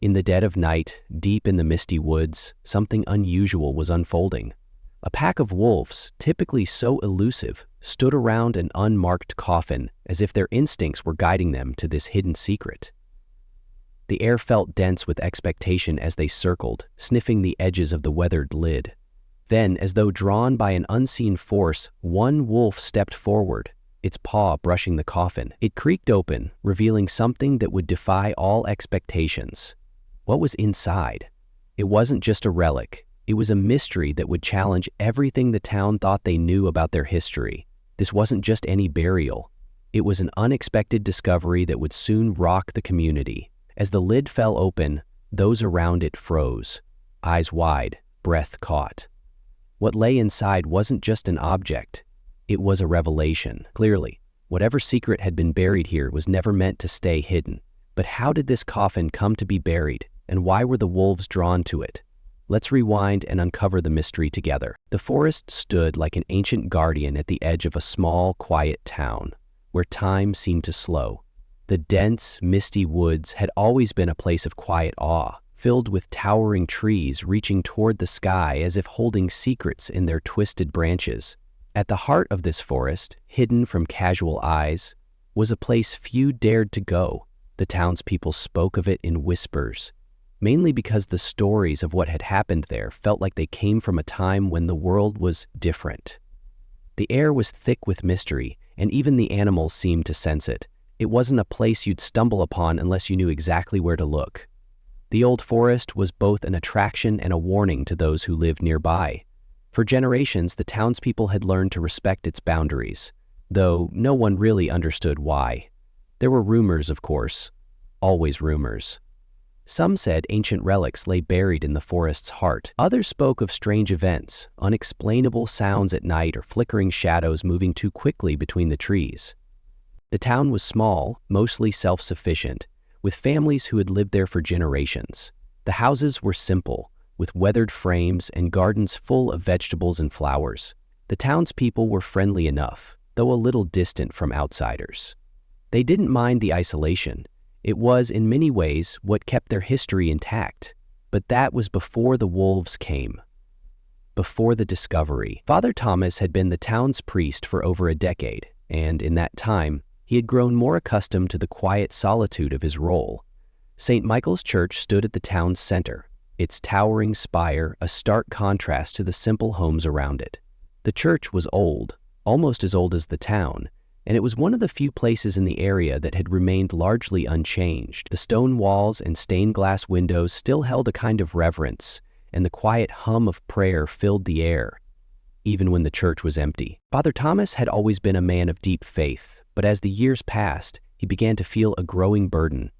In the dead of night, deep in the misty woods, something unusual was unfolding. A pack of wolves, typically so elusive, stood around an unmarked coffin as if their instincts were guiding them to this hidden secret. The air felt dense with expectation as they circled, sniffing the edges of the weathered lid. Then, as though drawn by an unseen force, one wolf stepped forward, its paw brushing the coffin. It creaked open, revealing something that would defy all expectations. What was inside? It wasn't just a relic. It was a mystery that would challenge everything the town thought they knew about their history. This wasn't just any burial. It was an unexpected discovery that would soon rock the community. As the lid fell open, those around it froze, eyes wide, breath caught. What lay inside wasn't just an object. It was a revelation. Clearly, whatever secret had been buried here was never meant to stay hidden. But how did this coffin come to be buried, and why were the wolves drawn to it? Let's rewind and uncover the mystery together. The forest stood like an ancient guardian at the edge of a small, quiet town, where time seemed to slow. The dense, misty woods had always been a place of quiet awe, filled with towering trees reaching toward the sky as if holding secrets in their twisted branches. At the heart of this forest, hidden from casual eyes, was a place few dared to go. The townspeople spoke of it in whispers, mainly because the stories of what had happened there felt like they came from a time when the world was different. The air was thick with mystery, and even the animals seemed to sense it. It wasn't a place you'd stumble upon unless you knew exactly where to look. The old forest was both an attraction and a warning to those who lived nearby. For generations, the townspeople had learned to respect its boundaries, though no one really understood why. There were rumors, of course, always rumors. Some said ancient relics lay buried in the forest's heart. Others spoke of strange events, unexplainable sounds at night or flickering shadows moving too quickly between the trees. The town was small, mostly self-sufficient, with families who had lived there for generations. The houses were simple, with weathered frames and gardens full of vegetables and flowers. The townspeople were friendly enough, though a little distant from outsiders. They didn't mind the isolation. It was, in many ways, what kept their history intact. But that was before the wolves came. Before the discovery. Father Thomas had been the town's priest for over a decade, and in that time, he had grown more accustomed to the quiet solitude of his role. St. Michael's Church stood at the town's center, its towering spire a stark contrast to the simple homes around it. The church was old, almost as old as the town, and it was one of the few places in the area that had remained largely unchanged. The stone walls and stained glass windows still held a kind of reverence, and the quiet hum of prayer filled the air, even when the church was empty. Father Thomas had always been a man of deep faith, but as the years passed, he began to feel a growing burden.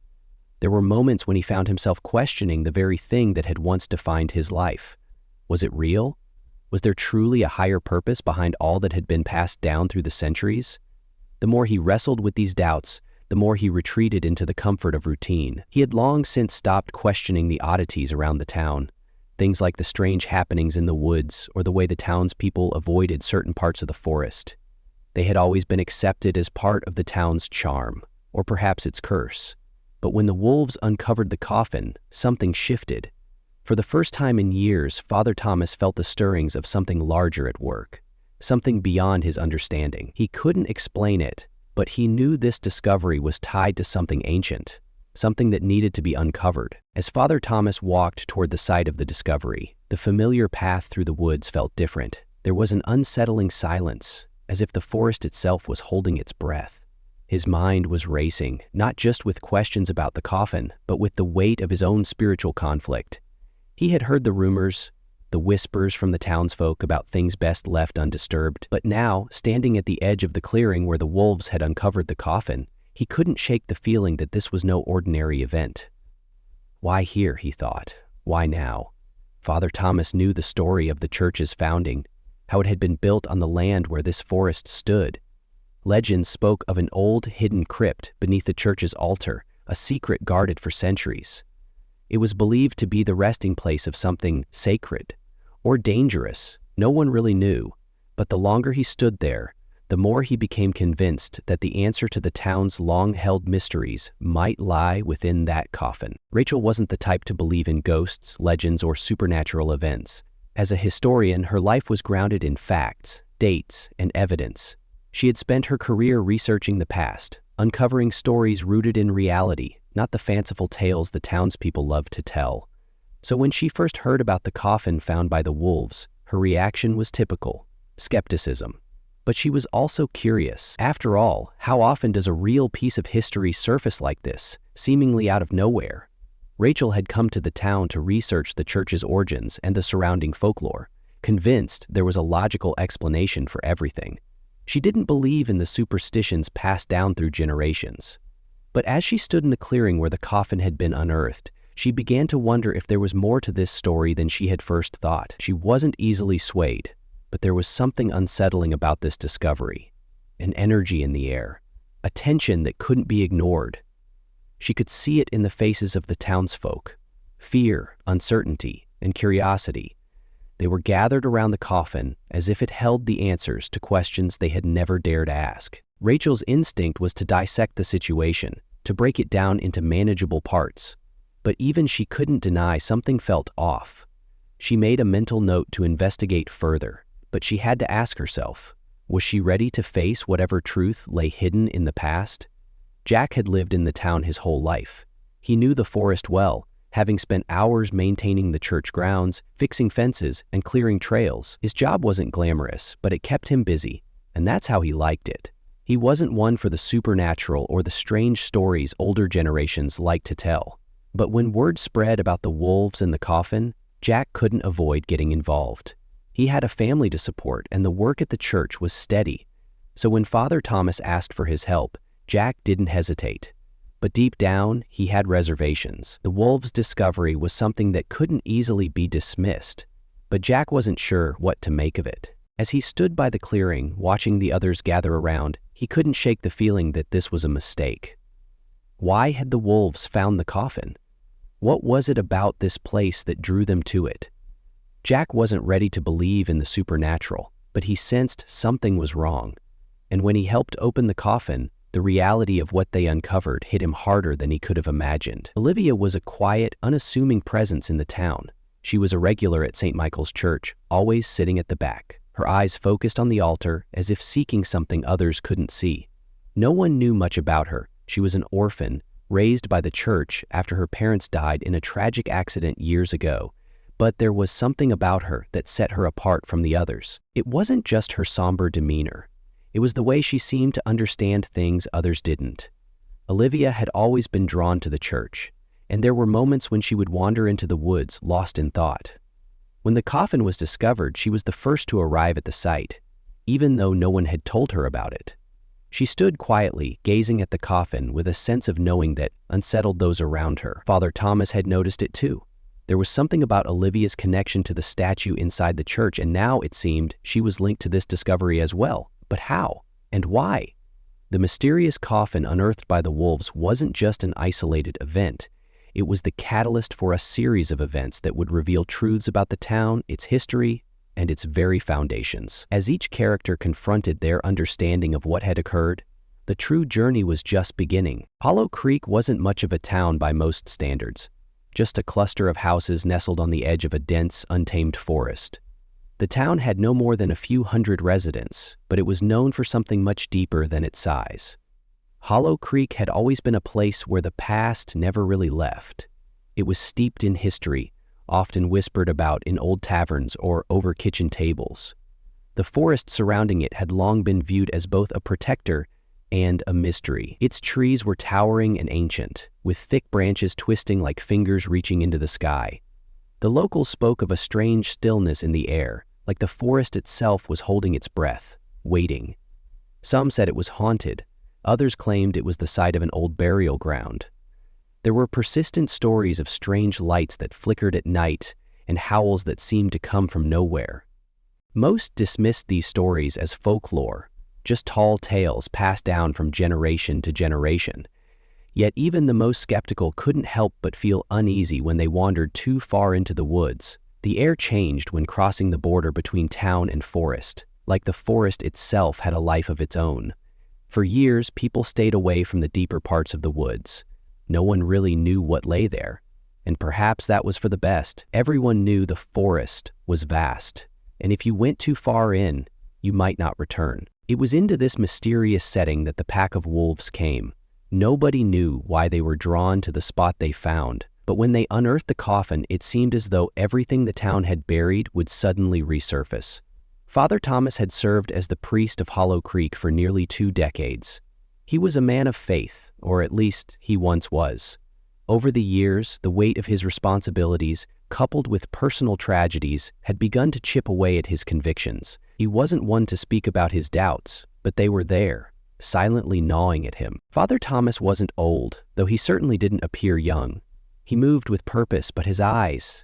There were moments when he found himself questioning the very thing that had once defined his life. Was it real? Was there truly a higher purpose behind all that had been passed down through the centuries? The more he wrestled with these doubts, the more he retreated into the comfort of routine. He had long since stopped questioning the oddities around the town, things like the strange happenings in the woods or the way the townspeople avoided certain parts of the forest. They had always been accepted as part of the town's charm, or perhaps its curse. But when the wolves uncovered the coffin, something shifted. For the first time in years, Father Thomas felt the stirrings of something larger at work, something beyond his understanding. He couldn't explain it, but he knew this discovery was tied to something ancient, something that needed to be uncovered. As Father Thomas walked toward the site of the discovery, the familiar path through the woods felt different. There was an unsettling silence, as if the forest itself was holding its breath. His mind was racing, not just with questions about the coffin, but with the weight of his own spiritual conflict. He had heard the rumors, the whispers from the townsfolk about things best left undisturbed, but now, standing at the edge of the clearing where the wolves had uncovered the coffin, he couldn't shake the feeling that this was no ordinary event. Why here, he thought. Why now? Father Thomas knew the story of the church's founding, how it had been built on the land where this forest stood. Legends spoke of an old, hidden crypt beneath the church's altar, a secret guarded for centuries. It was believed to be the resting place of something sacred or dangerous. No one really knew, but the longer he stood there, the more he became convinced that the answer to the town's long-held mysteries might lie within that coffin. Rachel wasn't the type to believe in ghosts, legends, or supernatural events. As a historian, her life was grounded in facts, dates, and evidence. She had spent her career researching the past, uncovering stories rooted in reality, not the fanciful tales the townspeople loved to tell. So when she first heard about the coffin found by the wolves, her reaction was typical: skepticism. But she was also curious. After all, how often does a real piece of history surface like this, seemingly out of nowhere? Rachel had come to the town to research the church's origins and the surrounding folklore, convinced there was a logical explanation for everything. She didn't believe in the superstitions passed down through generations. But as she stood in the clearing where the coffin had been unearthed, she began to wonder if there was more to this story than she had first thought. She wasn't easily swayed, but there was something unsettling about this discovery, an energy in the air, a tension that couldn't be ignored. She could see it in the faces of the townsfolk: fear, uncertainty, and curiosity. They were gathered around the coffin as if it held the answers to questions they had never dared ask. Rachel's instinct was to dissect the situation, to break it down into manageable parts. But even she couldn't deny something felt off. She made a mental note to investigate further. But she had to ask herself, was she ready to face whatever truth lay hidden in the past? Jack had lived in the town his whole life. He knew the forest well, having spent hours maintaining the church grounds, fixing fences, and clearing trails. His job wasn't glamorous, but it kept him busy, and that's how he liked it. He wasn't one for the supernatural or the strange stories older generations liked to tell. But when word spread about the wolves and the coffin, Jack couldn't avoid getting involved. He had a family to support, and the work at the church was steady. So when Father Thomas asked for his help, Jack didn't hesitate. But deep down, he had reservations. The wolves' discovery was something that couldn't easily be dismissed. But Jack wasn't sure what to make of it. As he stood by the clearing, watching the others gather around, he couldn't shake the feeling that this was a mistake. Why had the wolves found the coffin? What was it about this place that drew them to it? Jack wasn't ready to believe in the supernatural, but he sensed something was wrong. And when he helped open the coffin, the reality of what they uncovered hit him harder than he could have imagined. Olivia was a quiet, unassuming presence in the town. She was a regular at St. Michael's Church, always sitting at the back, her eyes focused on the altar as if seeking something others couldn't see. No one knew much about her. She was an orphan, raised by the church after her parents died in a tragic accident years ago. But there was something about her that set her apart from the others. It wasn't just her somber demeanor. It was the way she seemed to understand things others didn't. Olivia had always been drawn to the church, and there were moments when she would wander into the woods, lost in thought. When the coffin was discovered, she was the first to arrive at the site, even though no one had told her about it. She stood quietly, gazing at the coffin with a sense of knowing that unsettled those around her. Father Thomas had noticed it too. There was something about Olivia's connection to the statue inside the church, and now it seemed she was linked to this discovery as well. But how? And why? The mysterious coffin unearthed by the wolves wasn't just an isolated event. It was the catalyst for a series of events that would reveal truths about the town, its history, and its very foundations. As each character confronted their understanding of what had occurred, the true journey was just beginning. Hollow Creek wasn't much of a town by most standards, just a cluster of houses nestled on the edge of a dense, untamed forest. The town had no more than a few hundred residents, but it was known for something much deeper than its size. Hollow Creek had always been a place where the past never really left. It was steeped in history, often whispered about in old taverns or over kitchen tables. The forest surrounding it had long been viewed as both a protector and a mystery. Its trees were towering and ancient, with thick branches twisting like fingers reaching into the sky. The locals spoke of a strange stillness in the air, like the forest itself was holding its breath, waiting. Some said it was haunted. Others claimed it was the site of an old burial ground. There were persistent stories of strange lights that flickered at night and howls that seemed to come from nowhere. Most dismissed these stories as folklore, just tall tales passed down from generation to generation. Yet even the most skeptical couldn't help but feel uneasy when they wandered too far into the woods. The air changed when crossing the border between town and forest, like the forest itself had a life of its own. For years, people stayed away from the deeper parts of the woods. No one really knew what lay there, and perhaps that was for the best. Everyone knew the forest was vast, and if you went too far in, you might not return. It was into this mysterious setting that the pack of wolves came. Nobody knew why they were drawn to the spot they found, but when they unearthed the coffin, it seemed as though everything the town had buried would suddenly resurface. Father Thomas had served as the priest of Hollow Creek for nearly 2 decades. He was a man of faith, or at least he once was. Over the years, the weight of his responsibilities, coupled with personal tragedies, had begun to chip away at his convictions. He wasn't one to speak about his doubts, but they were there, silently gnawing at him. Father Thomas wasn't old, though he certainly didn't appear young. He moved with purpose, but his eyes,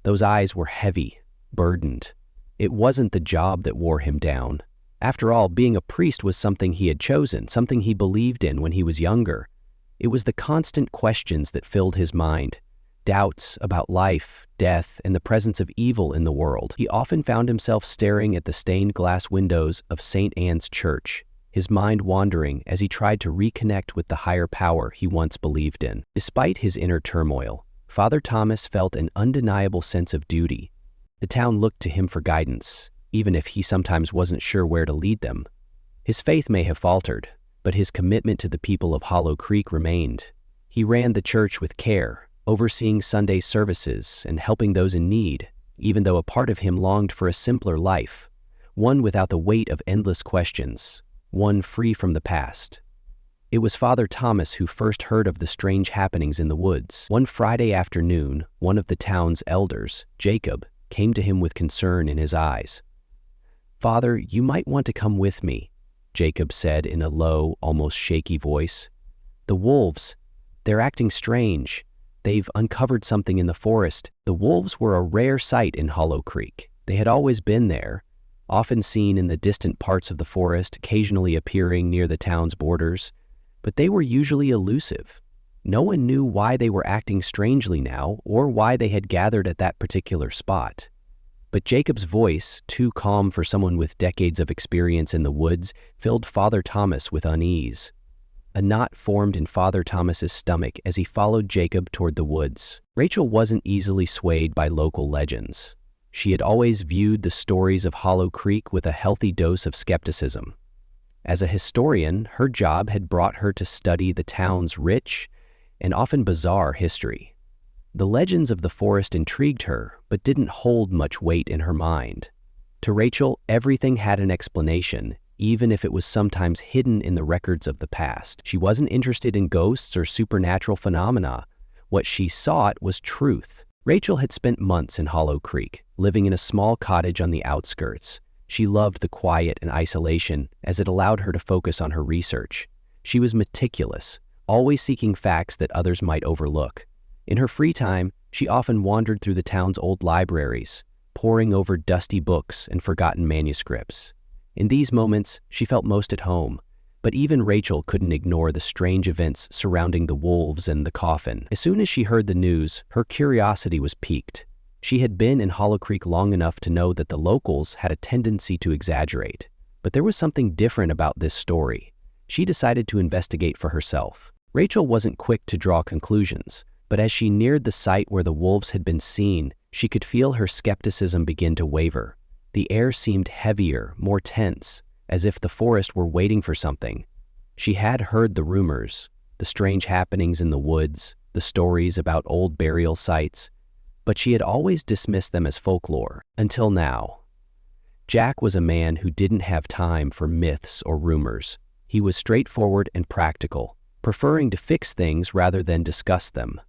those eyes were heavy, burdened. It wasn't the job that wore him down. After all, being a priest was something he had chosen, something he believed in when he was younger. It was the constant questions that filled his mind, doubts about life, death, and the presence of evil in the world. He often found himself staring at the stained glass windows of St. Anne's Church, his mind wandering as he tried to reconnect with the higher power he once believed in. Despite his inner turmoil, Father Thomas felt an undeniable sense of duty. The town looked to him for guidance, even if he sometimes wasn't sure where to lead them. His faith may have faltered, but his commitment to the people of Hollow Creek remained. He ran the church with care, overseeing Sunday services and helping those in need, even though a part of him longed for a simpler life, one without the weight of endless questions, one free from the past. It was Father Thomas who first heard of the strange happenings in the woods. One Friday afternoon, one of the town's elders, Jacob, came to him with concern in his eyes. "Father, you might want to come with me," Jacob said in a low, almost shaky voice. "The wolves, they're acting strange. They've uncovered something in the forest." The wolves were a rare sight in Hollow Creek. They had always been there, often seen in the distant parts of the forest, occasionally appearing near the town's borders, but they were usually elusive. No one knew why they were acting strangely now or why they had gathered at that particular spot. But Jacob's voice, too calm for someone with decades of experience in the woods, filled Father Thomas with unease. A knot formed in Father Thomas's stomach as he followed Jacob toward the woods. Rachel wasn't easily swayed by local legends. She had always viewed the stories of Hollow Creek with a healthy dose of skepticism. As a historian, her job had brought her to study the town's rich and often bizarre history. The legends of the forest intrigued her, but didn't hold much weight in her mind. To Rachel, everything had an explanation, even if it was sometimes hidden in the records of the past. She wasn't interested in ghosts or supernatural phenomena. What she sought was truth. Rachel had spent months in Hollow Creek, living in a small cottage on the outskirts. She loved the quiet and isolation, as it allowed her to focus on her research. She was meticulous, always seeking facts that others might overlook. In her free time, she often wandered through the town's old libraries, poring over dusty books and forgotten manuscripts. In these moments, she felt most at home, but even Rachel couldn't ignore the strange events surrounding the wolves and the coffin. As soon as she heard the news, her curiosity was piqued. She had been in Hollow Creek long enough to know that the locals had a tendency to exaggerate, but there was something different about this story. She decided to investigate for herself. Rachel wasn't quick to draw conclusions, but as she neared the site where the wolves had been seen, she could feel her skepticism begin to waver. The air seemed heavier, more tense, as if the forest were waiting for something. She had heard the rumors, the strange happenings in the woods, the stories about old burial sites, but she had always dismissed them as folklore, until now. Jack was a man who didn't have time for myths or rumors. He was straightforward and practical, preferring to fix things rather than discuss them.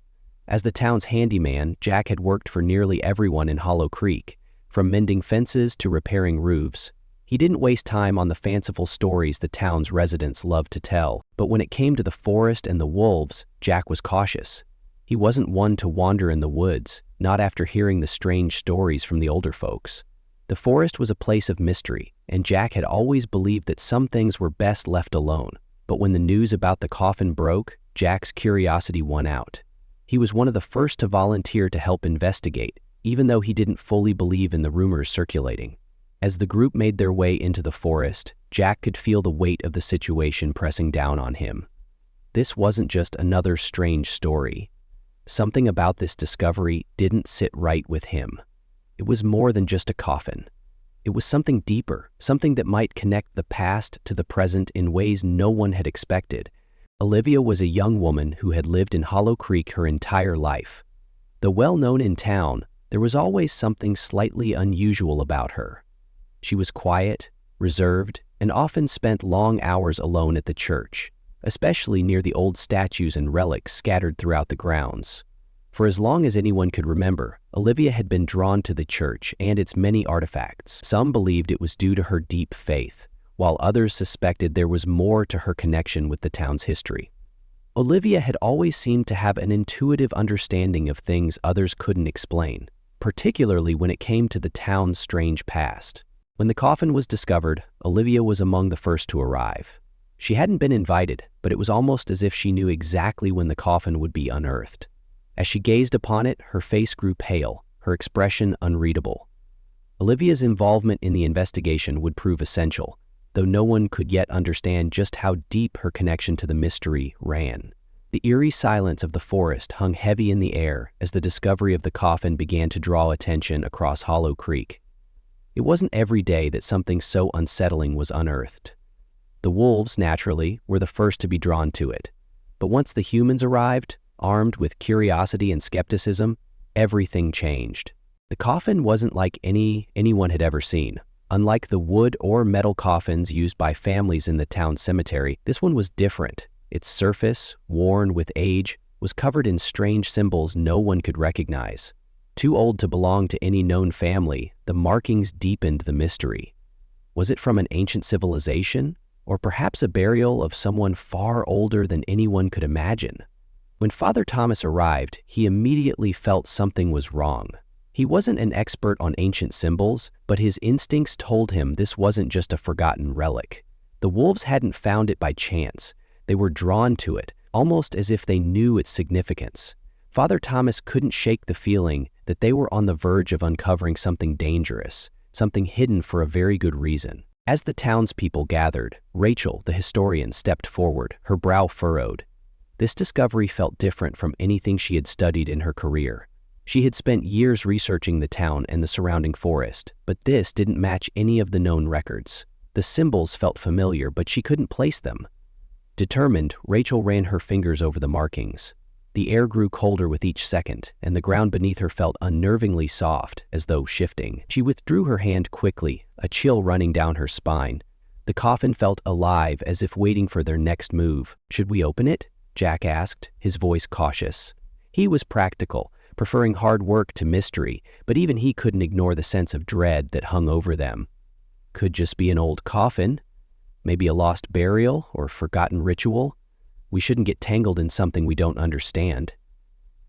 As the town's handyman, Jack had worked for nearly everyone in Hollow Creek, from mending fences to repairing roofs. He didn't waste time on the fanciful stories the town's residents loved to tell, but when it came to the forest and the wolves, Jack was cautious. He wasn't one to wander in the woods, not after hearing the strange stories from the older folks. The forest was a place of mystery, and Jack had always believed that some things were best left alone. But when the news about the coffin broke, Jack's curiosity won out. He was one of the first to volunteer to help investigate, even though he didn't fully believe in the rumors circulating. As the group made their way into the forest, Jack could feel the weight of the situation pressing down on him. This wasn't just another strange story. Something about this discovery didn't sit right with him. It was more than just a coffin. It was something deeper, something that might connect the past to the present in ways no one had expected. Olivia was a young woman who had lived in Hollow Creek her entire life. Though well known in town, there was always something slightly unusual about her. She was quiet, reserved, and often spent long hours alone at the church, especially near the old statues and relics scattered throughout the grounds. For as long as anyone could remember, Olivia had been drawn to the church and its many artifacts. Some believed it was due to her deep faith, while others suspected there was more to her connection with the town's history. Olivia had always seemed to have an intuitive understanding of things others couldn't explain, particularly when it came to the town's strange past. When the coffin was discovered, Olivia was among the first to arrive. She hadn't been invited, but it was almost as if she knew exactly when the coffin would be unearthed. As she gazed upon it, her face grew pale, her expression unreadable. Olivia's involvement in the investigation would prove essential, though no one could yet understand just how deep her connection to the mystery ran. The eerie silence of the forest hung heavy in the air as the discovery of the coffin began to draw attention across Hollow Creek. It wasn't every day that something so unsettling was unearthed. The wolves, naturally, were the first to be drawn to it. But once the humans arrived, armed with curiosity and skepticism, everything changed. The coffin wasn't like anyone had ever seen. Unlike the wood or metal coffins used by families in the town cemetery, this one was different. Its surface, worn with age, was covered in strange symbols no one could recognize. Too old to belong to any known family, the markings deepened the mystery. Was it from an ancient civilization, or perhaps a burial of someone far older than anyone could imagine? When Father Thomas arrived, he immediately felt something was wrong. He wasn't an expert on ancient symbols, but his instincts told him this wasn't just a forgotten relic. The wolves hadn't found it by chance. They were drawn to it, almost as if they knew its significance. Father Thomas couldn't shake the feeling that they were on the verge of uncovering something dangerous, something hidden for a very good reason. As the townspeople gathered, Rachel, the historian, stepped forward, her brow furrowed. This discovery felt different from anything she had studied in her career. She had spent years researching the town and the surrounding forest, but this didn't match any of the known records. The symbols felt familiar, but she couldn't place them. Determined, Rachel ran her fingers over the markings. The air grew colder with each second, and the ground beneath her felt unnervingly soft, as though shifting. She withdrew her hand quickly, a chill running down her spine. The coffin felt alive, as if waiting for their next move. "Should we open it?" Jack asked, his voice cautious. He was practical, preferring hard work to mystery, but even he couldn't ignore the sense of dread that hung over them. Could just be an old coffin, maybe a lost burial or forgotten ritual. We shouldn't get tangled in something we don't understand.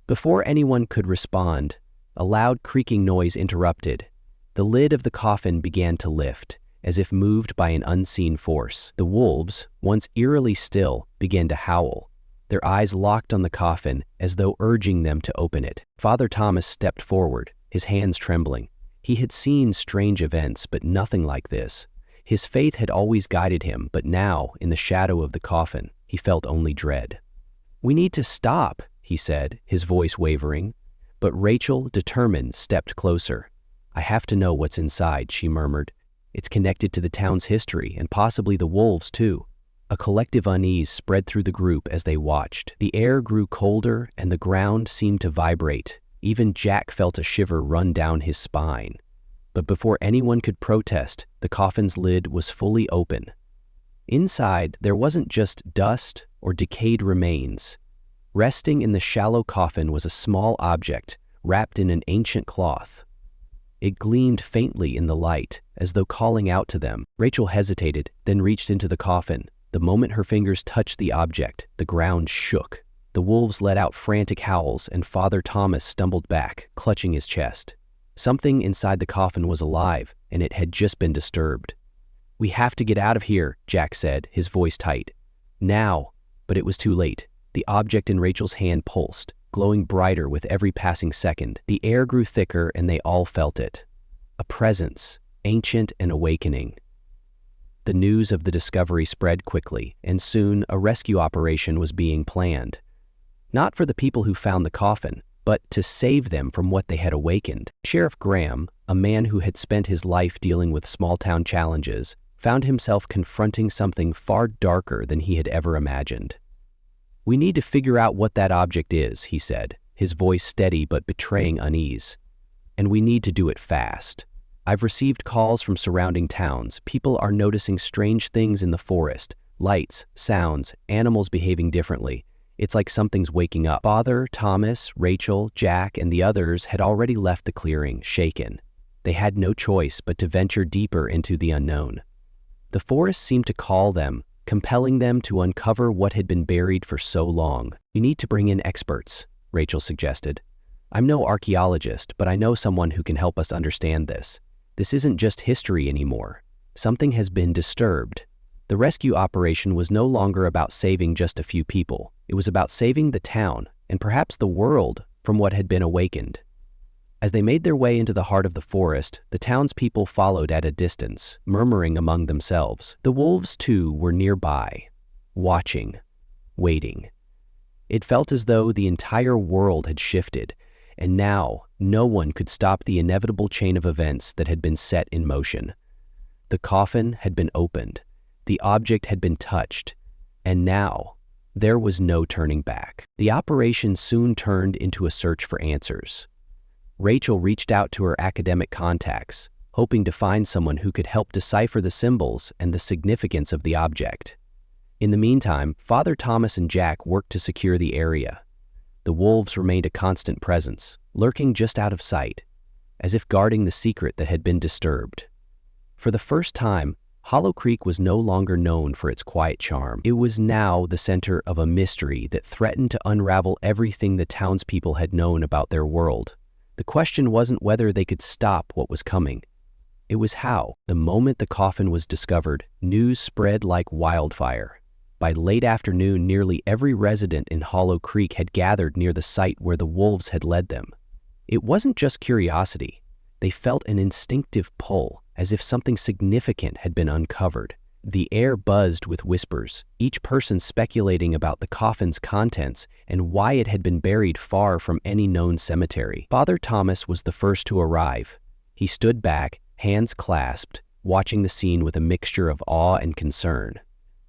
Before anyone could respond, a loud creaking noise interrupted. The lid of the coffin began to lift, as if moved by an unseen force. The wolves, once eerily still, began to howl. Their eyes locked on the coffin, as though urging them to open it. Father Thomas stepped forward, his hands trembling. He had seen strange events, but nothing like this. His faith had always guided him, but now, in the shadow of the coffin, he felt only dread. "We need to stop," he said, his voice wavering. But Rachel, determined, stepped closer. "I have to know what's inside," she murmured. "It's connected to the town's history, and possibly the wolves, too." A collective unease spread through the group as they watched. The air grew colder, and the ground seemed to vibrate. Even Jack felt a shiver run down his spine. But before anyone could protest, the coffin's lid was fully open. Inside, there wasn't just dust or decayed remains. Resting in the shallow coffin was a small object, wrapped in an ancient cloth. It gleamed faintly in the light, as though calling out to them. Rachel hesitated, then reached into the coffin. The moment her fingers touched the object, the ground shook. The wolves let out frantic howls, and Father Thomas stumbled back, clutching his chest. Something inside the coffin was alive, and it had just been disturbed. "We have to get out of here," Jack said, his voice tight. "Now." But it was too late. The object in Rachel's hand pulsed, glowing brighter with every passing second. The air grew thicker, and they all felt it. A presence. ancient and awakening. The news of the discovery spread quickly, and soon a rescue operation was being planned. Not for the people who found the coffin, but to save them from what they had awakened. Sheriff Graham, a man who had spent his life dealing with small-town challenges, found himself confronting something far darker than he had ever imagined. "We need to figure out what that object is," he said, his voice steady but betraying unease. "And we need to do it fast. I've received calls from surrounding towns. People are noticing strange things in the forest, lights, sounds, animals behaving differently. It's like something's waking up." Father, Thomas, Rachel, Jack, and the others had already left the clearing, shaken. They had no choice but to venture deeper into the unknown. The forest seemed to call them, compelling them to uncover what had been buried for so long. "You need to bring in experts," Rachel suggested. "I'm no archaeologist, but I know someone who can help us understand this. This isn't just history anymore. Something has been disturbed." The rescue operation was no longer about saving just a few people. It was about saving the town, and perhaps the world, from what had been awakened. As they made their way into the heart of the forest, the townspeople followed at a distance, murmuring among themselves. The wolves, too, were nearby, watching, waiting. It felt as though the entire world had shifted, and now no one could stop the inevitable chain of events that had been set in motion. The coffin had been opened, the object had been touched, and now there was no turning back. The operation soon turned into a search for answers. Rachel reached out to her academic contacts, hoping to find someone who could help decipher the symbols and the significance of the object. In the meantime, Father Thomas and Jack worked to secure the area. The wolves remained a constant presence, lurking just out of sight, as if guarding the secret that had been disturbed. For the first time, Hollow Creek was no longer known for its quiet charm. It was now the center of a mystery that threatened to unravel everything the townspeople had known about their world. The question wasn't whether they could stop what was coming. It was how. The moment the coffin was discovered, news spread like wildfire. By late afternoon, nearly every resident in Hollow Creek had gathered near the site where the wolves had led them. It wasn't just curiosity. They felt an instinctive pull, as if something significant had been uncovered. The air buzzed with whispers, each person speculating about the coffin's contents and why it had been buried far from any known cemetery. Father Thomas was the first to arrive. He stood back, hands clasped, watching the scene with a mixture of awe and concern.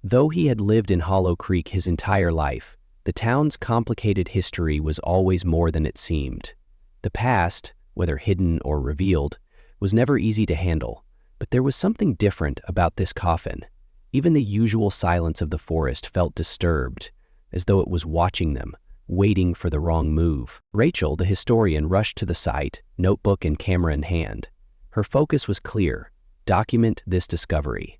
Though he had lived in Hollow Creek his entire life, the town's complicated history was always more than it seemed. The past, whether hidden or revealed, was never easy to handle. But there was something different about this coffin. Even the usual silence of the forest felt disturbed, as though it was watching them, waiting for the wrong move. Rachel, the historian, rushed to the site, notebook and camera in hand. Her focus was clear: document this discovery.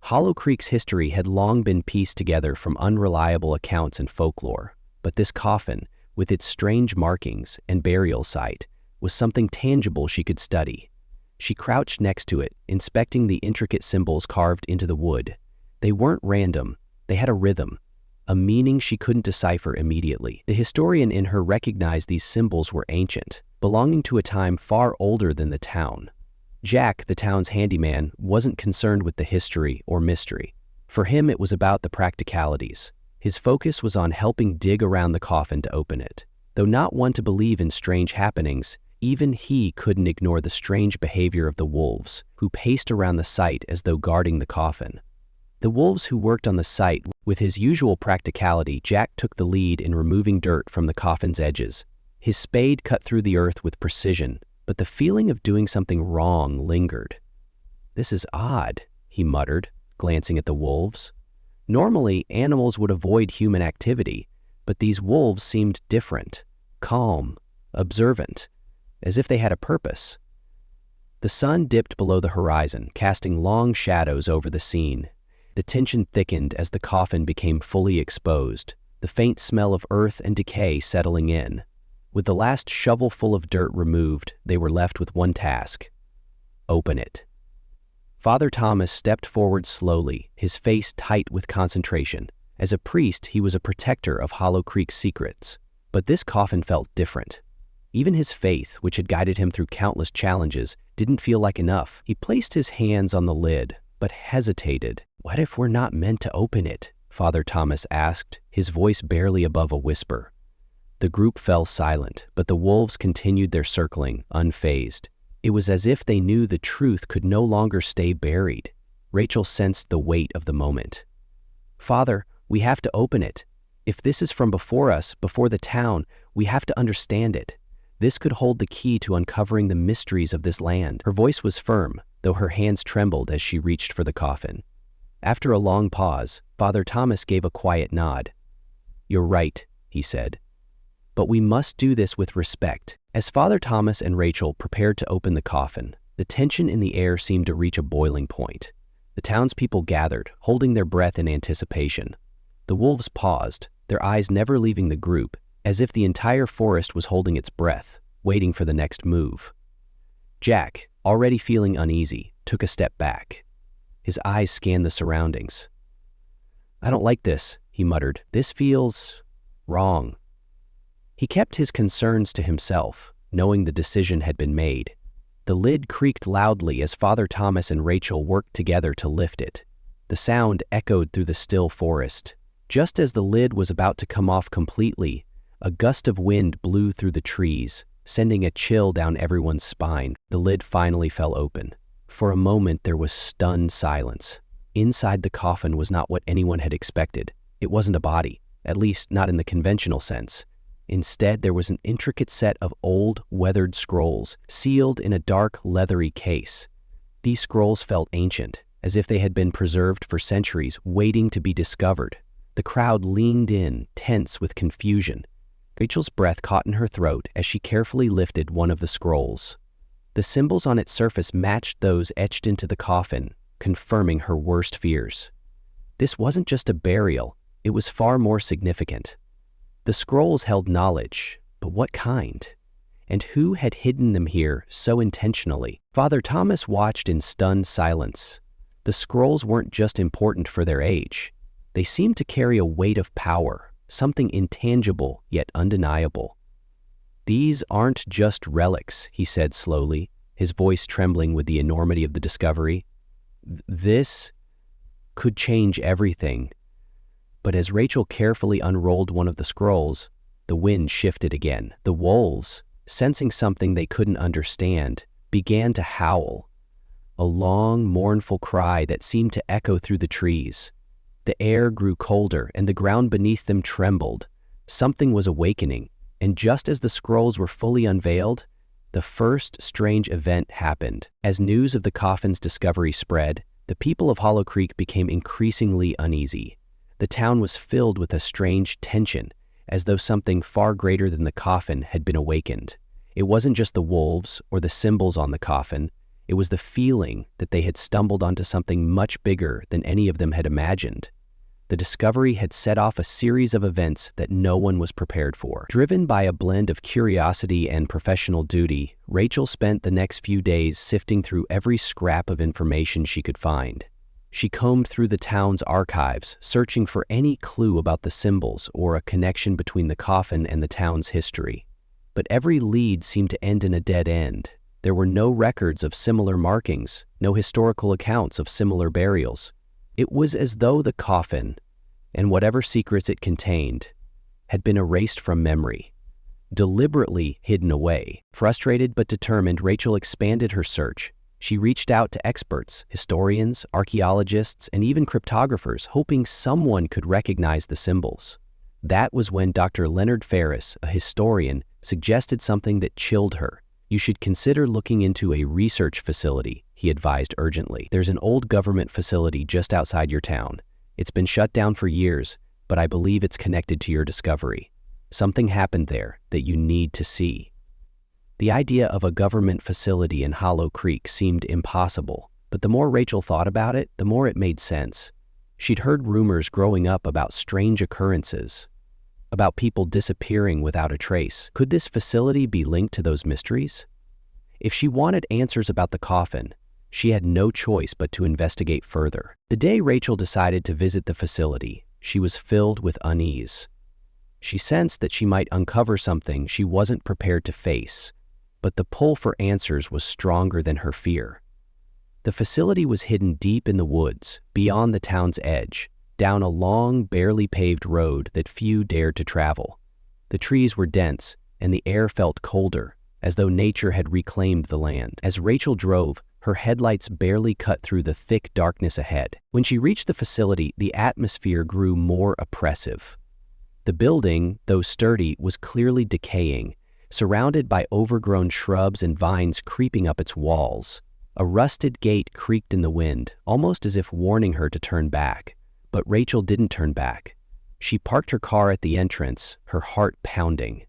Hollow Creek's history had long been pieced together from unreliable accounts and folklore, but this coffin, with its strange markings and burial site, was something tangible she could study. She crouched next to it, inspecting the intricate symbols carved into the wood. They weren't random. They had a rhythm, a meaning she couldn't decipher immediately. The historian in her recognized these symbols were ancient, belonging to a time far older than the town. Jack, the town's handyman, wasn't concerned with the history or mystery. For him, it was about the practicalities. His focus was on helping dig around the coffin to open it. Though not one to believe in strange happenings, even he couldn't ignore the strange behavior of the wolves, who paced around the site as though guarding the coffin. The wolves who worked on the site, with his usual practicality, Jack took the lead in removing dirt from the coffin's edges. His spade cut through the earth with precision, but the feeling of doing something wrong lingered. "This is odd," he muttered, glancing at the wolves. Normally, animals would avoid human activity, but these wolves seemed different, calm, observant, as if they had a purpose. The sun dipped below the horizon, casting long shadows over the scene. The tension thickened as the coffin became fully exposed, the faint smell of earth and decay settling in. With the last shovelful of dirt removed, they were left with one task: open it. Father Thomas stepped forward slowly, his face tight with concentration. As a priest, he was a protector of Hollow Creek's secrets. But this coffin felt different. Even his faith, which had guided him through countless challenges, didn't feel like enough. He placed his hands on the lid, but hesitated. "What if we're not meant to open it?" Father Thomas asked, his voice barely above a whisper. The group fell silent, but the wolves continued their circling, unfazed. It was as if they knew the truth could no longer stay buried. Rachel sensed the weight of the moment. "Father, we have to open it. If this is from before us, before the town, we have to understand it. This could hold the key to uncovering the mysteries of this land." Her voice was firm, though her hands trembled as she reached for the coffin. After a long pause, Father Thomas gave a quiet nod. "You're right," he said. "But we must do this with respect." As Father Thomas and Rachel prepared to open the coffin, the tension in the air seemed to reach a boiling point. The townspeople gathered, holding their breath in anticipation. The wolves paused, their eyes never leaving the group, as if the entire forest was holding its breath, waiting for the next move. Jack, already feeling uneasy, took a step back. His eyes scanned the surroundings. "I don't like this," he muttered. "This feels wrong." He kept his concerns to himself, knowing the decision had been made. The lid creaked loudly as Father Thomas and Rachel worked together to lift it. The sound echoed through the still forest. Just as the lid was about to come off completely, a gust of wind blew through the trees, sending a chill down everyone's spine. The lid finally fell open. For a moment there was stunned silence. Inside the coffin was not what anyone had expected. It wasn't a body, at least not in the conventional sense. Instead, there was an intricate set of old, weathered scrolls, sealed in a dark, leathery case. These scrolls felt ancient, as if they had been preserved for centuries, waiting to be discovered. The crowd leaned in, tense with confusion. Rachel's breath caught in her throat as she carefully lifted one of the scrolls. The symbols on its surface matched those etched into the coffin, confirming her worst fears. This wasn't just a burial, it was far more significant. The scrolls held knowledge, but what kind? And who had hidden them here so intentionally? Father Thomas watched in stunned silence. The scrolls weren't just important for their age. They seemed to carry a weight of power, something intangible yet undeniable. "These aren't just relics," he said slowly, his voice trembling with the enormity of the discovery. "This could change everything." But as Rachel carefully unrolled one of the scrolls, the wind shifted again. The wolves, sensing something they couldn't understand, began to howl. A long, mournful cry that seemed to echo through the trees. The air grew colder and the ground beneath them trembled. Something was awakening, and just as the scrolls were fully unveiled, the first strange event happened. As news of the coffin's discovery spread, the people of Hollow Creek became increasingly uneasy. The town was filled with a strange tension, as though something far greater than the coffin had been awakened. It wasn't just the wolves or the symbols on the coffin, it was the feeling that they had stumbled onto something much bigger than any of them had imagined. The discovery had set off a series of events that no one was prepared for. Driven by a blend of curiosity and professional duty, Rachel spent the next few days sifting through every scrap of information she could find. She combed through the town's archives, searching for any clue about the symbols or a connection between the coffin and the town's history. But every lead seemed to end in a dead end. There were no records of similar markings, no historical accounts of similar burials. It was as though the coffin, and whatever secrets it contained, had been erased from memory, deliberately hidden away. Frustrated but determined, Rachel expanded her search. She reached out to experts, historians, archaeologists, and even cryptographers, hoping someone could recognize the symbols. That was when Dr. Leonard Ferris, a historian, suggested something that chilled her. "You should consider looking into a research facility," he advised urgently. "There's an old government facility just outside your town. It's been shut down for years, but I believe it's connected to your discovery. Something happened there that you need to see." The idea of a government facility in Hollow Creek seemed impossible, but the more Rachel thought about it, the more it made sense. She'd heard rumors growing up about strange occurrences, about people disappearing without a trace. Could this facility be linked to those mysteries? If she wanted answers about the coffin, she had no choice but to investigate further. The day Rachel decided to visit the facility, she was filled with unease. She sensed that she might uncover something she wasn't prepared to face, but the pull for answers was stronger than her fear. The facility was hidden deep in the woods, beyond the town's edge, down a long, barely paved road that few dared to travel. The trees were dense, and the air felt colder, as though nature had reclaimed the land. As Rachel drove, her headlights barely cut through the thick darkness ahead. When she reached the facility, the atmosphere grew more oppressive. The building, though sturdy, was clearly decaying, surrounded by overgrown shrubs and vines creeping up its walls. A rusted gate creaked in the wind, almost as if warning her to turn back. But Rachel didn't turn back. She parked her car at the entrance, her heart pounding.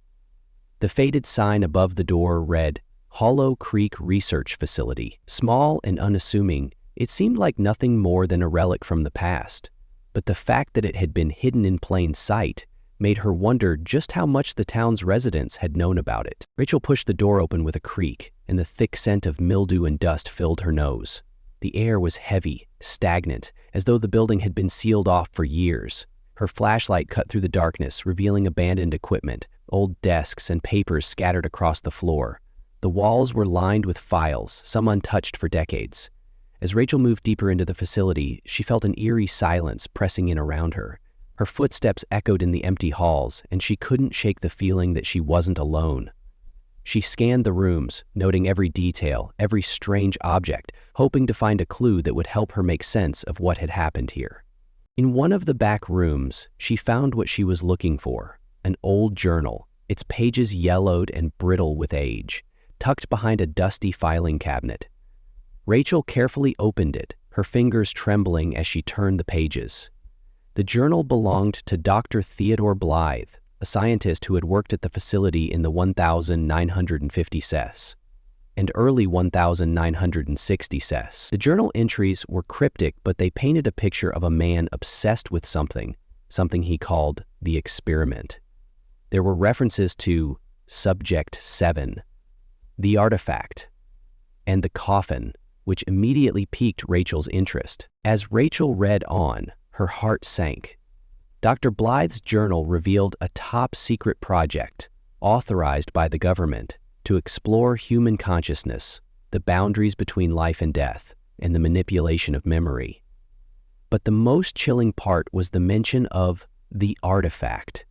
The faded sign above the door read, Hollow Creek Research Facility. Small and unassuming, it seemed like nothing more than a relic from the past. But the fact that it had been hidden in plain sight made her wonder just how much the town's residents had known about it. Rachel pushed the door open with a creak, and the thick scent of mildew and dust filled her nose. The air was heavy, stagnant, as though the building had been sealed off for years. Her flashlight cut through the darkness, revealing abandoned equipment, old desks and papers scattered across the floor. The walls were lined with files, some untouched for decades. As Rachel moved deeper into the facility, she felt an eerie silence pressing in around her. Her footsteps echoed in the empty halls, and she couldn't shake the feeling that she wasn't alone. She scanned the rooms, noting every detail, every strange object, hoping to find a clue that would help her make sense of what had happened here. In one of the back rooms, she found what she was looking for, an old journal, its pages yellowed and brittle with age, tucked behind a dusty filing cabinet. Rachel carefully opened it, her fingers trembling as she turned the pages. The journal belonged to Dr. Theodore Blythe, a scientist who had worked at the facility in the 1950 CES and early 1960 CES. The journal entries were cryptic, but they painted a picture of a man obsessed with something he called the experiment. There were references to Subject 7, the artifact, and the coffin, which immediately piqued Rachel's interest. As Rachel read on, her heart sank. Dr. Blythe's journal revealed a top-secret project, authorized by the government, to explore human consciousness, the boundaries between life and death, and the manipulation of memory. But the most chilling part was the mention of the artifact,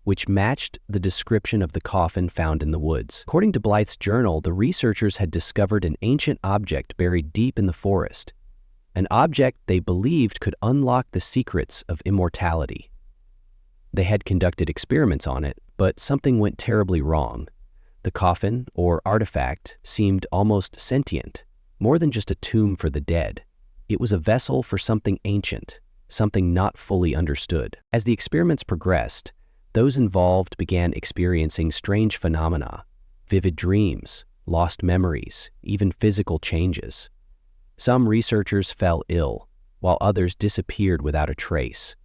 which matched the description of the coffin found in the woods. According to Blythe's journal, the researchers had discovered an ancient object buried deep in the forest, an object they believed could unlock the secrets of immortality. They had conducted experiments on it, but something went terribly wrong. The coffin, or artifact, seemed almost sentient, more than just a tomb for the dead. It was a vessel for something ancient, something not fully understood. As the experiments progressed, those involved began experiencing strange phenomena, vivid dreams, lost memories, even physical changes. Some researchers fell ill, while others disappeared without a trace.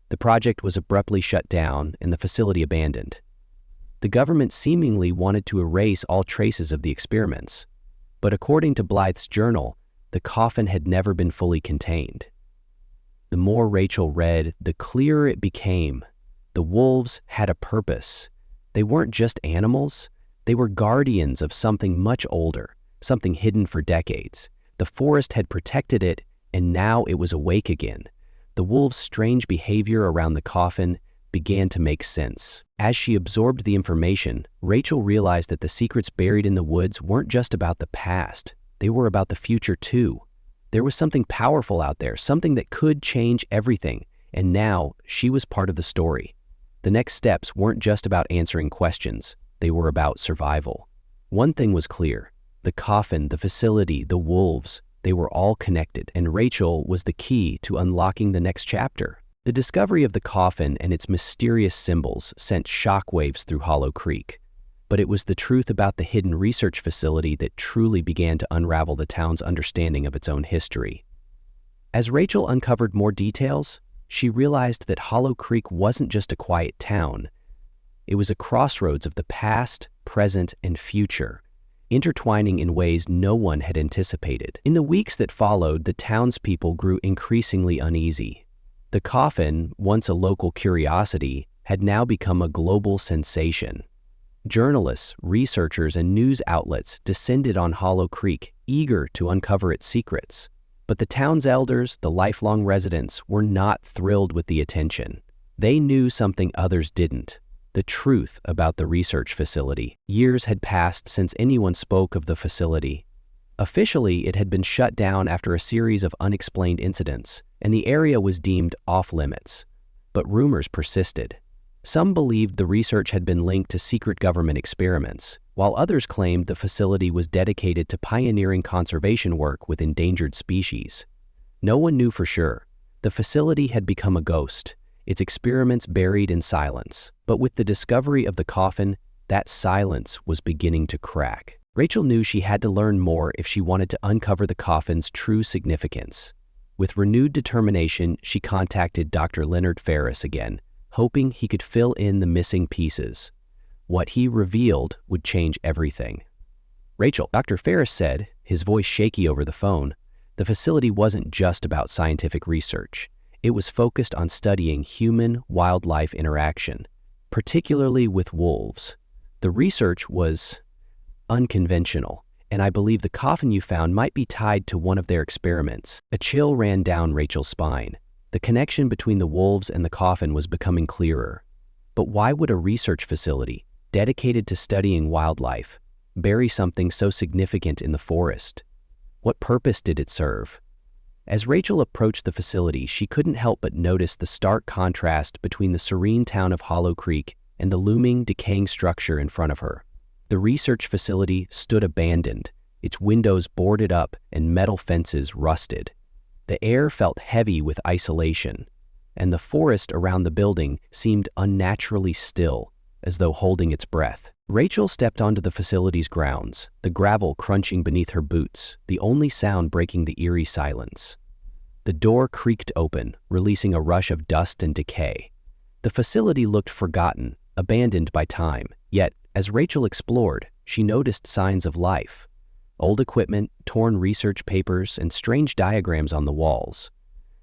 The project was abruptly shut down and the facility abandoned. The government seemingly wanted to erase all traces of the experiments, but according to Blythe's journal, the coffin had never been fully contained. The more Rachel read, the clearer it became. The wolves had a purpose. They weren't just animals, they were guardians of something much older, something hidden for decades. The forest had protected it, and now it was awake again. The wolves' strange behavior around the coffin began to make sense. As she absorbed the information, Rachel realized that the secrets buried in the woods weren't just about the past. They were about the future too. There was something powerful out there, something that could change everything, and now she was part of the story. The next steps weren't just about answering questions. They were about survival. One thing was clear. The coffin, the facility, the wolves, they were all connected, and Rachel was the key to unlocking the next chapter. The discovery of the coffin and its mysterious symbols sent shockwaves through Hollow Creek, but it was the truth about the hidden research facility that truly began to unravel the town's understanding of its own history. As Rachel uncovered more details, she realized that Hollow Creek wasn't just a quiet town. It was a crossroads of the past, present, and future, intertwining in ways no one had anticipated. In the weeks that followed, the townspeople grew increasingly uneasy. The coffin, once a local curiosity, had now become a global sensation. Journalists, researchers, and news outlets descended on Hollow Creek, eager to uncover its secrets. But the town's elders, the lifelong residents, were not thrilled with the attention. They knew something others didn't: the truth about the research facility. Years had passed since anyone spoke of the facility. Officially, it had been shut down after a series of unexplained incidents, and the area was deemed off-limits. But rumors persisted. Some believed the research had been linked to secret government experiments, while others claimed the facility was dedicated to pioneering conservation work with endangered species. No one knew for sure. The facility had become a ghost, its experiments buried in silence. But with the discovery of the coffin, that silence was beginning to crack. Rachel knew she had to learn more if she wanted to uncover the coffin's true significance. With renewed determination, she contacted Dr. Leonard Ferris again, hoping he could fill in the missing pieces. What he revealed would change everything. "Rachel," Dr. Ferris said, his voice shaky over the phone, the facility wasn't just about scientific research. It was focused on studying human-wildlife interaction, particularly with wolves. The research was unconventional, and I believe the coffin you found might be tied to one of their experiments. A chill ran down Rachel's spine. The connection between the wolves and the coffin was becoming clearer. But why would a research facility, dedicated to studying wildlife, bury something so significant in the forest? What purpose did it serve? As Rachel approached the facility, she couldn't help but notice the stark contrast between the serene town of Hollow Creek and the looming, decaying structure in front of her. The research facility stood abandoned, its windows boarded up and metal fences rusted. The air felt heavy with isolation, and the forest around the building seemed unnaturally still, as though holding its breath. Rachel stepped onto the facility's grounds, the gravel crunching beneath her boots, the only sound breaking the eerie silence. The door creaked open, releasing a rush of dust and decay. The facility looked forgotten, abandoned by time, yet, as Rachel explored, she noticed signs of life. Old equipment, torn research papers, and strange diagrams on the walls.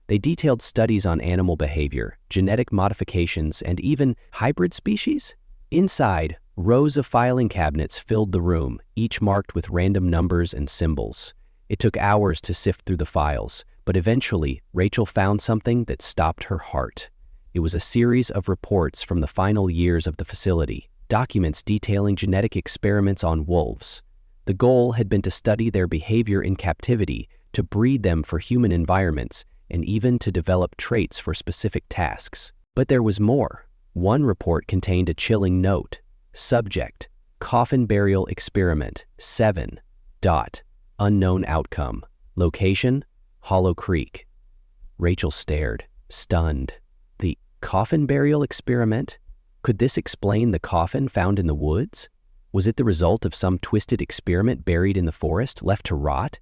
They detailed studies on animal behavior, genetic modifications, and even hybrid species. Inside, rows of filing cabinets filled the room, each marked with random numbers and symbols. It took hours to sift through the files, but eventually, Rachel found something that stopped her heart. It was a series of reports from the final years of the facility, documents detailing genetic experiments on wolves. The goal had been to study their behavior in captivity, to breed them for human environments, and even to develop traits for specific tasks. But there was more. One report contained a chilling note. Subject: coffin burial experiment 7. Unknown outcome. Location: Hollow Creek. Rachel stared, stunned. The coffin burial experiment? Could this explain the coffin found in the woods? Was it the result of some twisted experiment buried in the forest, left to rot?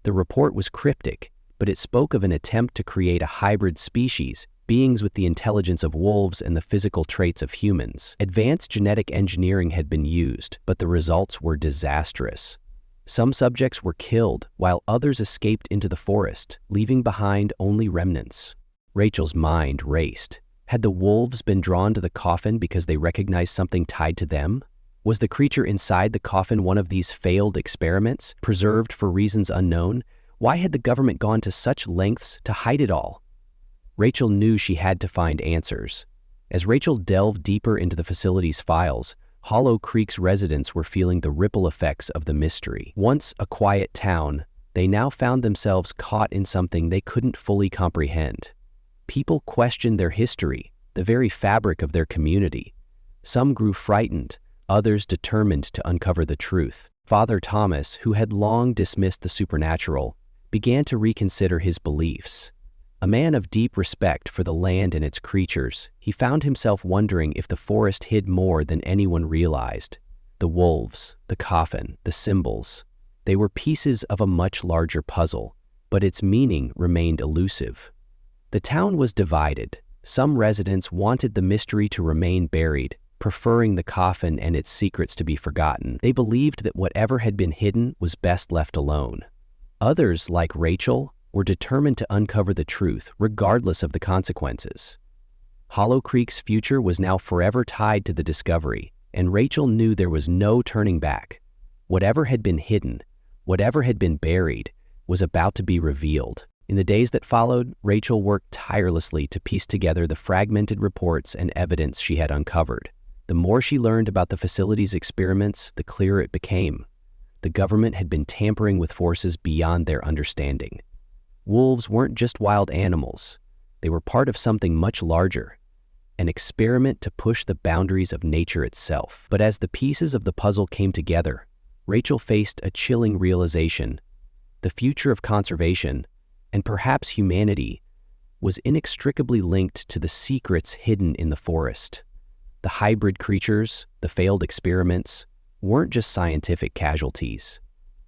The report was cryptic, but it spoke of an attempt to create a hybrid species, beings with the intelligence of wolves and the physical traits of humans. Advanced genetic engineering had been used, but the results were disastrous. Some subjects were killed, while others escaped into the forest, leaving behind only remnants. Rachel's mind raced. Had the wolves been drawn to the coffin because they recognized something tied to them? Was the creature inside the coffin one of these failed experiments, preserved for reasons unknown? Why had the government gone to such lengths to hide it all? Rachel knew she had to find answers. As Rachel delved deeper into the facility's files, Hollow Creek's residents were feeling the ripple effects of the mystery. Once a quiet town, they now found themselves caught in something they couldn't fully comprehend. People questioned their history, the very fabric of their community. Some grew frightened, others determined to uncover the truth. Father Thomas, who had long dismissed the supernatural, began to reconsider his beliefs. A man of deep respect for the land and its creatures, he found himself wondering if the forest hid more than anyone realized. The wolves, the coffin, the symbols. They were pieces of a much larger puzzle, but its meaning remained elusive. The town was divided. Some residents wanted the mystery to remain buried, preferring the coffin and its secrets to be forgotten. They believed that whatever had been hidden was best left alone. Others, like Rachel, were determined to uncover the truth, regardless of the consequences. Hollow Creek's future was now forever tied to the discovery, and Rachel knew there was no turning back. Whatever had been hidden, whatever had been buried, was about to be revealed. In the days that followed, Rachel worked tirelessly to piece together the fragmented reports and evidence she had uncovered. The more she learned about the facility's experiments, the clearer it became. The government had been tampering with forces beyond their understanding. Wolves weren't just wild animals. They were part of something much larger, an experiment to push the boundaries of nature itself. But as the pieces of the puzzle came together, Rachel faced a chilling realization. The future of conservation, and perhaps humanity, was inextricably linked to the secrets hidden in the forest. The hybrid creatures, the failed experiments, weren't just scientific casualties.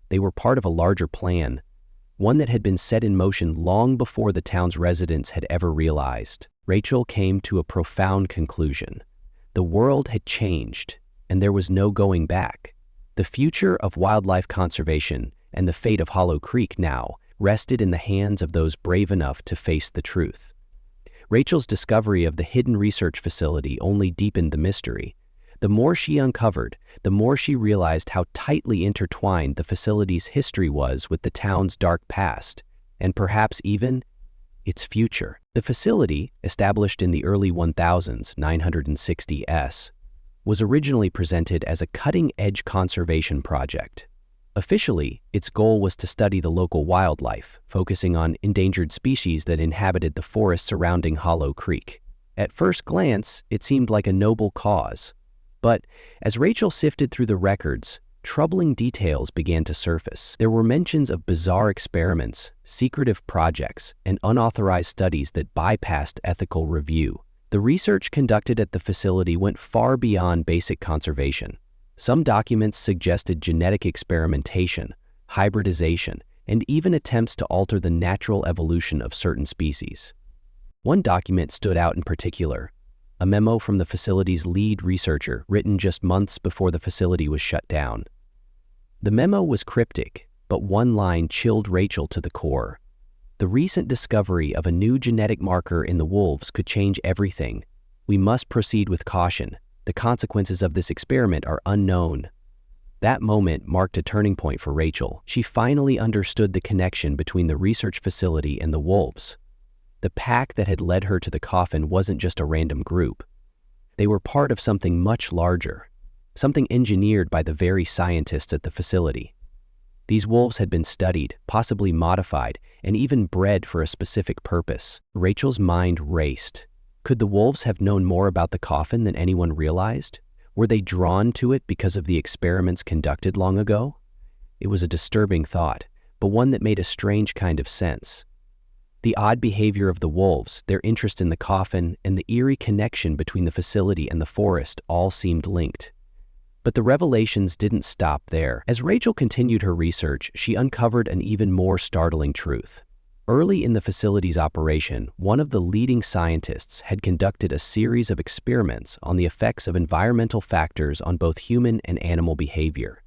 They were part of a larger plan, one that had been set in motion long before the town's residents had ever realized. Rachel came to a profound conclusion. The world had changed, and there was no going back. The future of wildlife conservation and the fate of Hollow Creek now rested in the hands of those brave enough to face the truth. Rachel's discovery of the hidden research facility only deepened the mystery. The more she uncovered, the more she realized how tightly intertwined the facility's history was with the town's dark past, and perhaps even its future. The facility, established in the early 960s, was originally presented as a cutting-edge conservation project. Officially, its goal was to study the local wildlife, focusing on endangered species that inhabited the forest surrounding Hollow Creek. At first glance, it seemed like a noble cause. But as Rachel sifted through the records, troubling details began to surface. There were mentions of bizarre experiments, secretive projects, and unauthorized studies that bypassed ethical review. The research conducted at the facility went far beyond basic conservation. Some documents suggested genetic experimentation, hybridization, and even attempts to alter the natural evolution of certain species. One document stood out in particular, a memo from the facility's lead researcher written just months before the facility was shut down. The memo was cryptic, but one line chilled Rachel to the core. The recent discovery of a new genetic marker in the wolves could change everything. We must proceed with caution. The consequences of this experiment are unknown. That moment marked a turning point for Rachel. She finally understood the connection between the research facility and the wolves. The pack that had led her to the Coffin wasn't just a random group. They were part of something much larger, something engineered by the very scientists at the facility. These wolves had been studied, possibly modified, and even bred for a specific purpose. Rachel's mind raced. Could the wolves have known more about the Coffin than anyone realized? Were they drawn to it because of the experiments conducted long ago? It was a disturbing thought, but one that made a strange kind of sense. The odd behavior of the wolves, their interest in the Coffin, and the eerie connection between the facility and the forest all seemed linked. But the revelations didn't stop there. As Rachel continued her research, she uncovered an even more startling truth. Early in the facility's operation, one of the leading scientists had conducted a series of experiments on the effects of environmental factors on both human and animal behavior.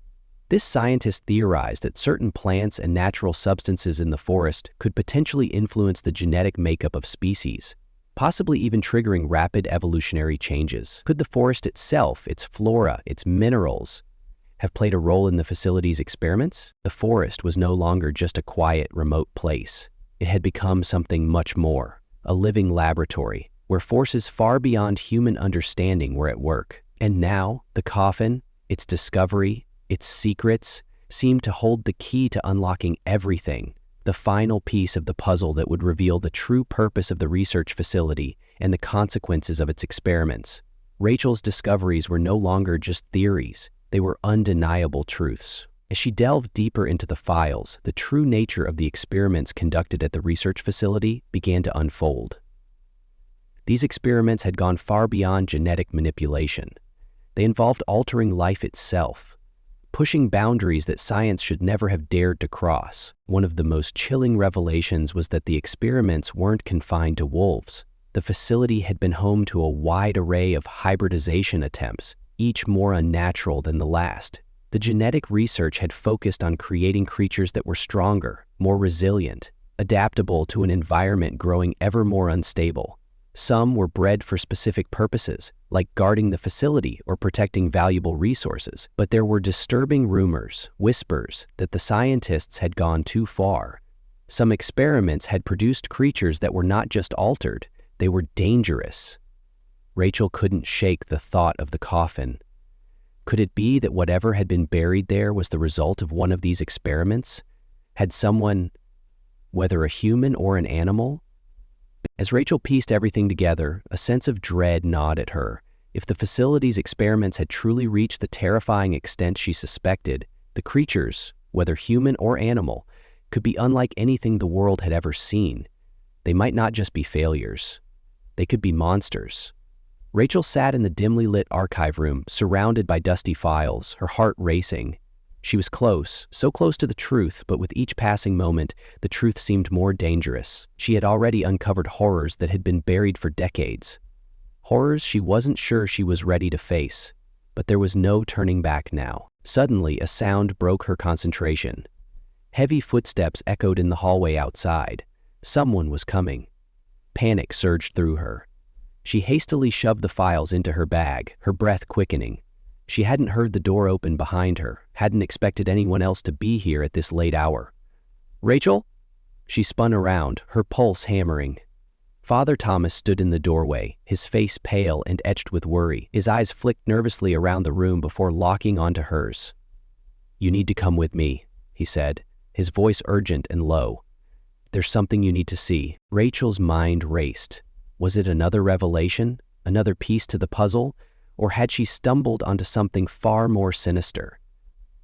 This scientist theorized that certain plants and natural substances in the forest could potentially influence the genetic makeup of species, possibly even triggering rapid evolutionary changes. Could the forest itself, its flora, its minerals, have played a role in the facility's experiments? The forest was no longer just a quiet, remote place. It had become something much more, a living laboratory, where forces far beyond human understanding were at work. And now, the Coffin, its discovery, its secrets, seemed to hold the key to unlocking everything, the final piece of the puzzle that would reveal the true purpose of the research facility and the consequences of its experiments. Rachel's discoveries were no longer just theories, they were undeniable truths. As she delved deeper into the files, the true nature of the experiments conducted at the research facility began to unfold. These experiments had gone far beyond genetic manipulation. They involved altering life itself, pushing boundaries that science should never have dared to cross. One of the most chilling revelations was that the experiments weren't confined to wolves. The facility had been home to a wide array of hybridization attempts, each more unnatural than the last. The genetic research had focused on creating creatures that were stronger, more resilient, adaptable to an environment growing ever more unstable. Some were bred for specific purposes, like guarding the facility or protecting valuable resources. But there were disturbing rumors, whispers, that the scientists had gone too far. Some experiments had produced creatures that were not just altered, they were dangerous. Rachel couldn't shake the thought of the coffin. Could it be that whatever had been buried there was the result of one of these experiments? Had someone, whether a human or an animal? As Rachel pieced everything together, a sense of dread gnawed at her. If the facility's experiments had truly reached the terrifying extent she suspected, the creatures, whether human or animal, could be unlike anything the world had ever seen. They might not just be failures. They could be monsters. Rachel sat in the dimly lit archive room, surrounded by dusty files, her heart racing. She was close, so close to the truth, but with each passing moment, the truth seemed more dangerous. She had already uncovered horrors that had been buried for decades. Horrors she wasn't sure she was ready to face. But there was no turning back now. Suddenly, a sound broke her concentration. Heavy footsteps echoed in the hallway outside. Someone was coming. Panic surged through her. She hastily shoved the files into her bag, her breath quickening. She hadn't heard the door open behind her, hadn't expected anyone else to be here at this late hour. "Rachel?" She spun around, her pulse hammering. Father Thomas stood in the doorway, his face pale and etched with worry. His eyes flicked nervously around the room before locking onto hers. "You need to come with me," he said, his voice urgent and low. "There's something you need to see." Rachel's mind raced. Was it another revelation, another piece to the puzzle, or had she stumbled onto something far more sinister?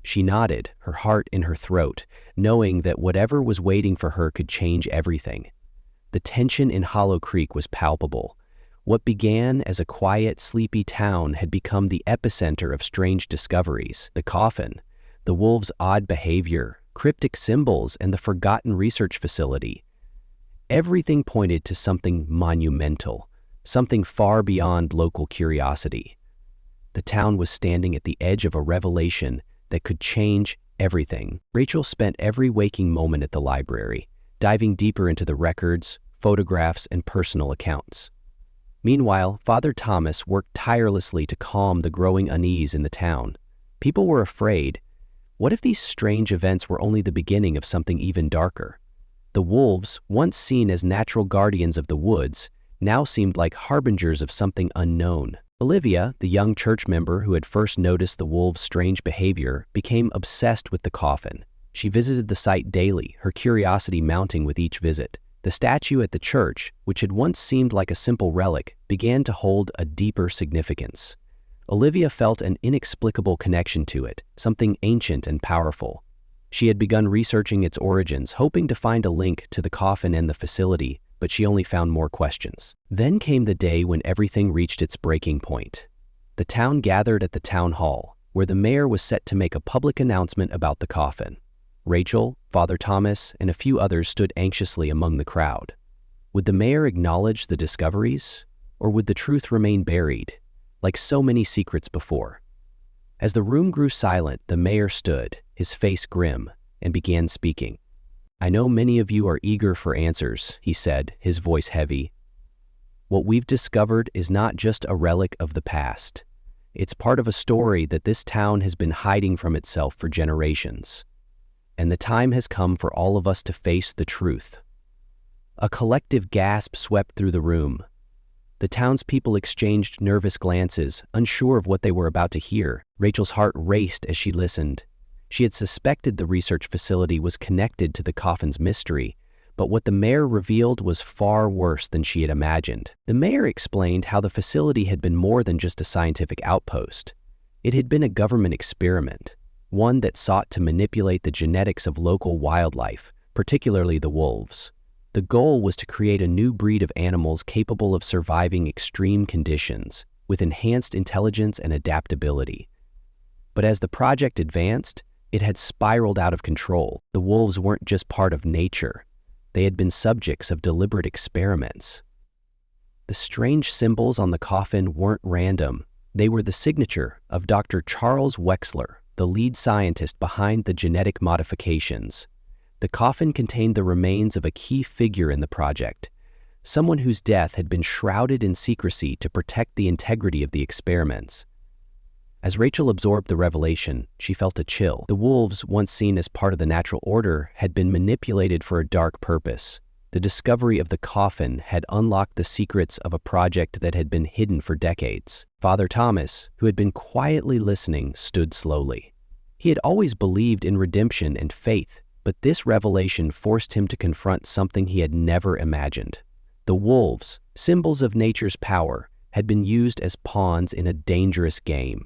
She nodded, her heart in her throat, knowing that whatever was waiting for her could change everything. The tension in Hollow Creek was palpable. What began as a quiet, sleepy town had become the epicenter of strange discoveries. The coffin, the wolves' odd behavior, cryptic symbols, and the forgotten research facility. Everything pointed to something monumental, something far beyond local curiosity. The town was standing at the edge of a revelation that could change everything. Rachel spent every waking moment at the library, diving deeper into the records, photographs, and personal accounts. Meanwhile, Father Thomas worked tirelessly to calm the growing unease in the town. People were afraid. What if these strange events were only the beginning of something even darker? The wolves, once seen as natural guardians of the woods, now seemed like harbingers of something unknown. Olivia, the young church member who had first noticed the wolves' strange behavior, became obsessed with the coffin. She visited the site daily, her curiosity mounting with each visit. The statue at the church, which had once seemed like a simple relic, began to hold a deeper significance. Olivia felt an inexplicable connection to it, something ancient and powerful. She had begun researching its origins, hoping to find a link to the coffin and the facility, but she only found more questions. Then came the day when everything reached its breaking point. The town gathered at the town hall, where the mayor was set to make a public announcement about the coffin. Rachel, Father Thomas, and a few others stood anxiously among the crowd. Would the mayor acknowledge the discoveries, or would the truth remain buried, like so many secrets before? As the room grew silent, the mayor stood, his face grim, and began speaking. "I know many of you are eager for answers," he said, his voice heavy. "What we've discovered is not just a relic of the past. It's part of a story that this town has been hiding from itself for generations. And the time has come for all of us to face the truth." A collective gasp swept through the room. The townspeople exchanged nervous glances, unsure of what they were about to hear. Rachel's heart raced as she listened. She had suspected the research facility was connected to the coffin's mystery, but what the mayor revealed was far worse than she had imagined. The mayor explained how the facility had been more than just a scientific outpost. It had been a government experiment, one that sought to manipulate the genetics of local wildlife, particularly the wolves. The goal was to create a new breed of animals capable of surviving extreme conditions, with enhanced intelligence and adaptability. But as the project advanced, it had spiraled out of control. The wolves weren't just part of nature. They had been subjects of deliberate experiments. The strange symbols on the coffin weren't random. They were the signature of Dr. Charles Wexler, the lead scientist behind the genetic modifications. The coffin contained the remains of a key figure in the project, someone whose death had been shrouded in secrecy to protect the integrity of the experiments. As Rachel absorbed the revelation, she felt a chill. The wolves, once seen as part of the natural order, had been manipulated for a dark purpose. The discovery of the coffin had unlocked the secrets of a project that had been hidden for decades. Father Thomas, who had been quietly listening, stood slowly. He had always believed in redemption and faith, but this revelation forced him to confront something he had never imagined. The wolves, symbols of nature's power, had been used as pawns in a dangerous game.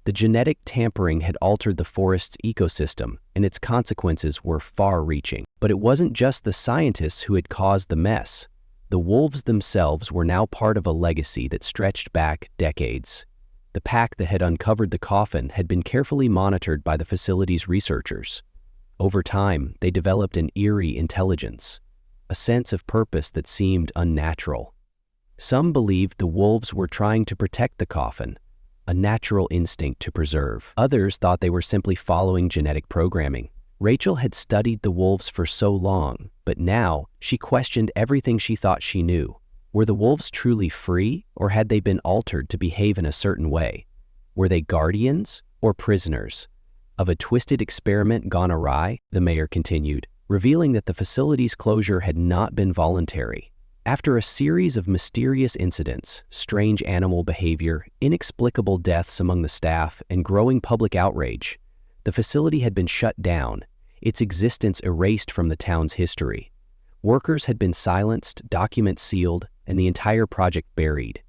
The genetic tampering had altered the forest's ecosystem, and its consequences were far-reaching. But it wasn't just the scientists who had caused the mess. The wolves themselves were now part of a legacy that stretched back decades. The pack that had uncovered the coffin had been carefully monitored by the facility's researchers. Over time, they developed an eerie intelligence, a sense of purpose that seemed unnatural. Some believed the wolves were trying to protect the coffin, a natural instinct to preserve. Others thought they were simply following genetic programming. Rachel had studied the wolves for so long, but now she questioned everything she thought she knew. Were the wolves truly free, or had they been altered to behave in a certain way? Were they guardians or prisoners of a twisted experiment gone awry? The mayor continued, revealing that the facility's closure had not been voluntary. After a series of mysterious incidents, strange animal behavior, inexplicable deaths among the staff, and growing public outrage, the facility had been shut down, its existence erased from the town's history. Workers had been silenced, documents sealed, and the entire project buried.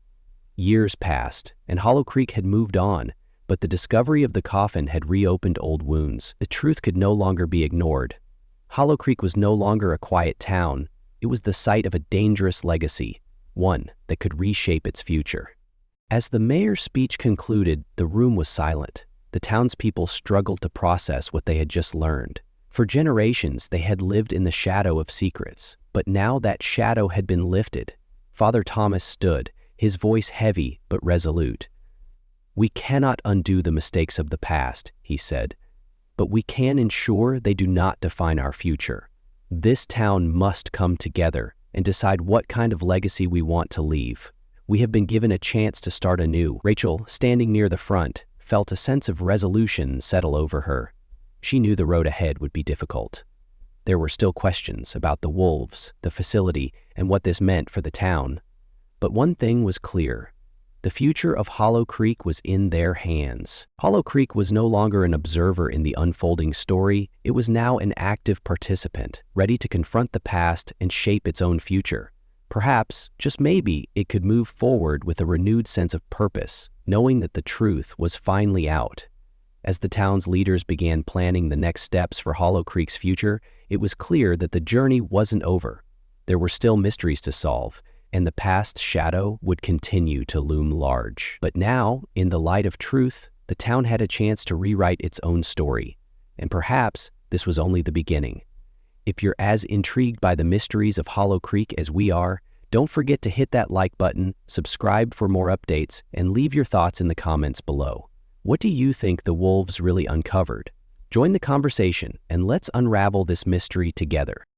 Years passed, and Hollow Creek had moved on, but the discovery of the coffin had reopened old wounds. The truth could no longer be ignored. Hollow Creek was no longer a quiet town. It was the site of a dangerous legacy, one that could reshape its future. As the mayor's speech concluded, the room was silent. The townspeople struggled to process what they had just learned. For generations, they had lived in the shadow of secrets, but now that shadow had been lifted. Father Thomas stood, his voice heavy but resolute. "We cannot undo the mistakes of the past," he said, "but we can ensure they do not define our future. This town must come together and decide what kind of legacy we want to leave. We have been given a chance to start anew." Rachel, standing near the front, felt a sense of resolution settle over her. She knew the road ahead would be difficult. There were still questions about the wolves, the facility, and what this meant for the town. But one thing was clear. The future of Hollow Creek was in their hands. Hollow Creek was no longer an observer in the unfolding story. It was now an active participant, ready to confront the past and shape its own future. Perhaps, just maybe, it could move forward with a renewed sense of purpose, knowing that the truth was finally out. As the town's leaders began planning the next steps for Hollow Creek's future, it was clear that the journey wasn't over. There were still mysteries to solve, and the past's shadow would continue to loom large. But now, in the light of truth, the town had a chance to rewrite its own story. And perhaps this was only the beginning. If you're as intrigued by the mysteries of Hollow Creek as we are, don't forget to hit that like button, subscribe for more updates, and leave your thoughts in the comments below. What do you think the wolves really uncovered? Join the conversation, and let's unravel this mystery together.